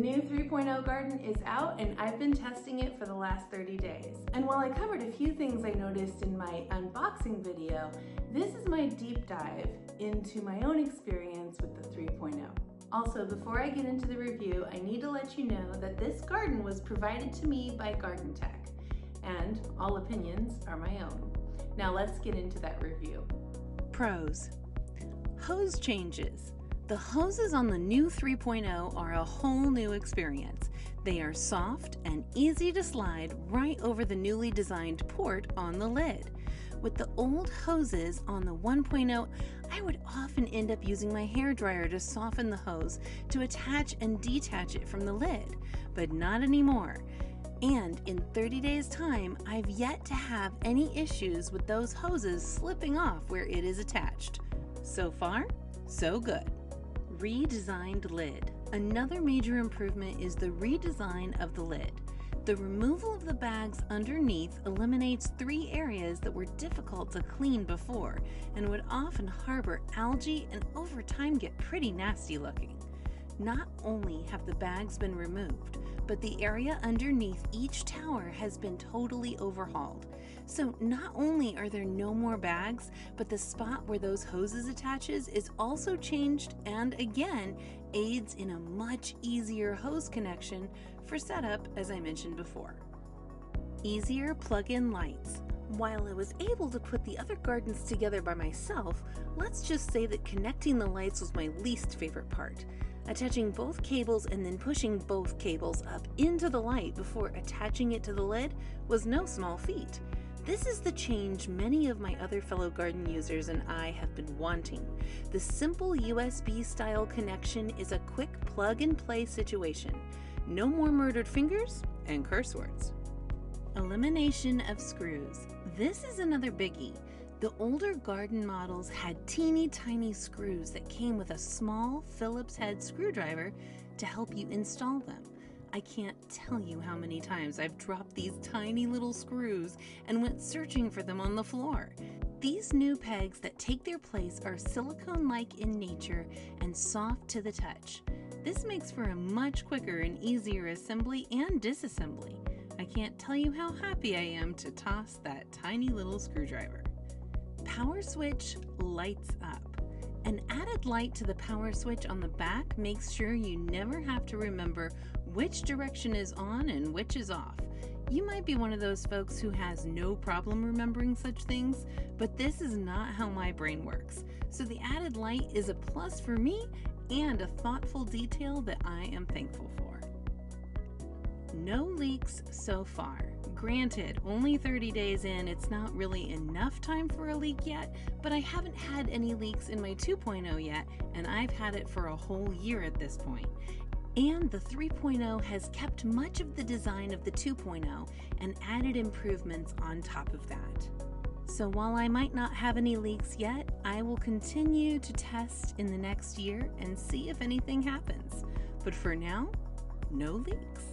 new 3.0 Gardyn is out and I've been testing it for the last 30 days. And while I covered a few things I noticed in my unboxing video, this is my deep dive into my own experience with the 3.0. Also, before I get into the review, I need to let you know that this Gardyn was provided to me by Gardyntech, and all opinions are my own. Now let's get into that review. Pros. Hose changes. The hoses on the new 3.0 are a whole new experience. They are soft and easy to slide right over the newly designed port on the lid. With the old hoses on the 1.0, I would often end up using my hairdryer to soften the hose to attach and detach it from the lid, but not anymore. And in 30 days' time, I've yet to have any issues with those hoses slipping off where it is attached. So far, so good. Redesigned lid. Another major improvement is the redesign of the lid. The removal of the bags underneath eliminates 3 areas that were difficult to clean before and would often harbor algae and over time get pretty nasty looking. Not only have the bags been removed, but the area underneath each tower has been totally overhauled. So not only are there no more bags, but the spot where those hoses attaches is also changed and again aids in a much easier hose connection for setup, as I mentioned before. Easier plug-in lights. While I was able to put the other Gardyns together by myself, let's just say that connecting the lights was my least favorite part. Attaching both cables and then pushing both cables up into the light before attaching it to the lid was no small feat. This is the change many of my other fellow Gardyn users and I have been wanting. The simple USB style connection is a quick plug and play situation. No more murdered fingers and curse words. Elimination of screws. This is another biggie. The older Gardyn models had teeny tiny screws that came with a small Phillips head screwdriver to help you install them. I can't tell you how many times I've dropped these tiny little screws and went searching for them on the floor. These new pegs that take their place are silicone-like in nature and soft to the touch. This makes for a much quicker and easier assembly and disassembly. I can't tell you how happy I am to toss that tiny little screwdriver. Power switch lights up. An added light to the power switch on the back makes sure you never have to remember which direction is on and which is off. You might be one of those folks who has no problem remembering such things, but this is not how my brain works. So the added light is a plus for me and a thoughtful detail that I am thankful for. No leaks so far. Granted, only 30 days in, it's not really enough time for a leak yet, but I haven't had any leaks in my 2.0 yet, and I've had it for a whole year at this point. And the 3.0 has kept much of the design of the 2.0 and added improvements on top of that. So while I might not have any leaks yet, I will continue to test in the next year and see if anything happens. But for now, no leaks.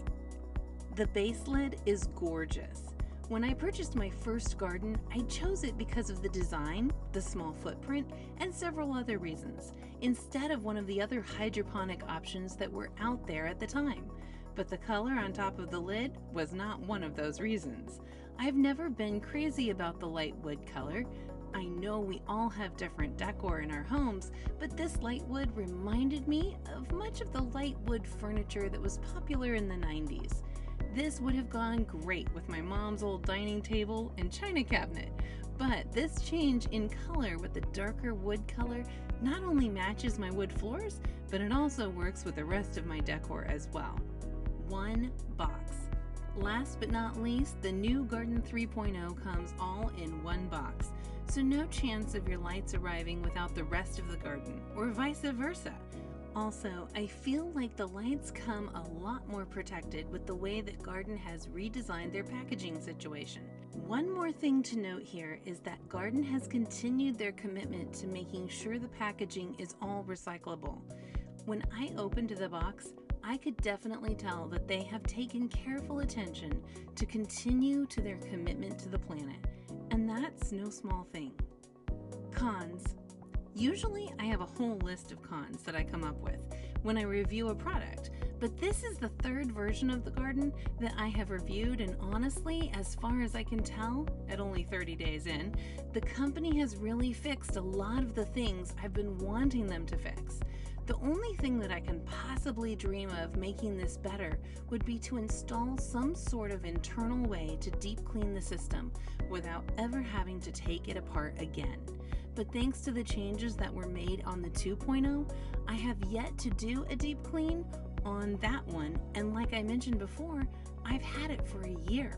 The base lid is gorgeous. When I purchased my first Gardyn, I chose it because of the design, the small footprint, and several other reasons, instead of one of the other hydroponic options that were out there at the time. But the color on top of the lid was not one of those reasons. I've never been crazy about the light wood color. I know we all have different decor in our homes, but this light wood reminded me of much of the light wood furniture that was popular in the 90s. This would have gone great with my mom's old dining table and china cabinet, but this change in color with the darker wood color not only matches my wood floors, but it also works with the rest of my decor as well. One box. Last but not least, the new Gardyn 3.0 comes all in one box, so no chance of your lights arriving without the rest of the Gardyn, or vice versa. Also, I feel like the lights come a lot more protected with the way that Gardyn has redesigned their packaging situation. One more thing to note here is that Gardyn has continued their commitment to making sure the packaging is all recyclable. When I opened the box, I could definitely tell that they have taken careful attention to continue to their commitment to the planet, and that's no small thing. Cons. Usually I have a whole list of cons that I come up with when I review a product, But this is the third version of the garden that I have reviewed, and honestly, as far as I can tell, at only 30 days in, the company has really fixed a lot of the things I've been wanting them to fix. The only thing that I can possibly dream of making this better would be to install some sort of internal way to deep clean the system without ever having to take it apart again. But thanks to the changes that were made on the 2.0, I have yet to do a deep clean on that one, and like I mentioned before, I've had it for a year.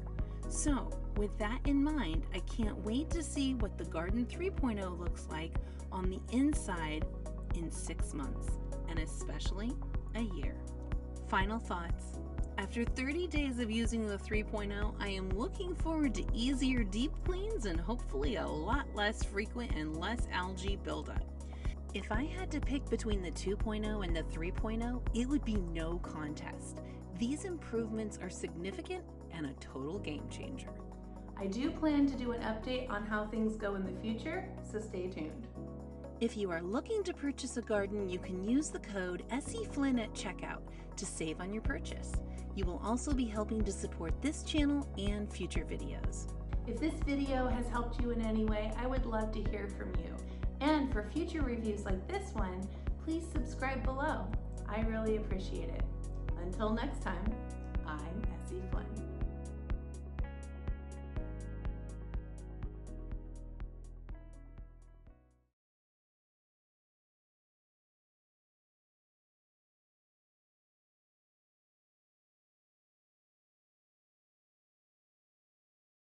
So with that in mind, I can't wait to see what the Gardyn 3.0 looks like on the inside in 6 months, and especially a year. Final thoughts. After 30 days of using the 3.0, I am looking forward to easier deep cleans and hopefully a lot less frequent and less algae buildup. If I had to pick between the 2.0 and the 3.0, it would be no contest. These improvements are significant and a total game changer. I do plan to do an update on how things go in the future, so stay tuned. If you are looking to purchase a garden, you can use the code Flynn at checkout to save on your purchase. You will also be helping to support this channel and future videos. If this video has helped you in any way, I would love to hear from you. And for future reviews like this one, please subscribe below. I really appreciate it. Until next time, I'm Essi Flynn.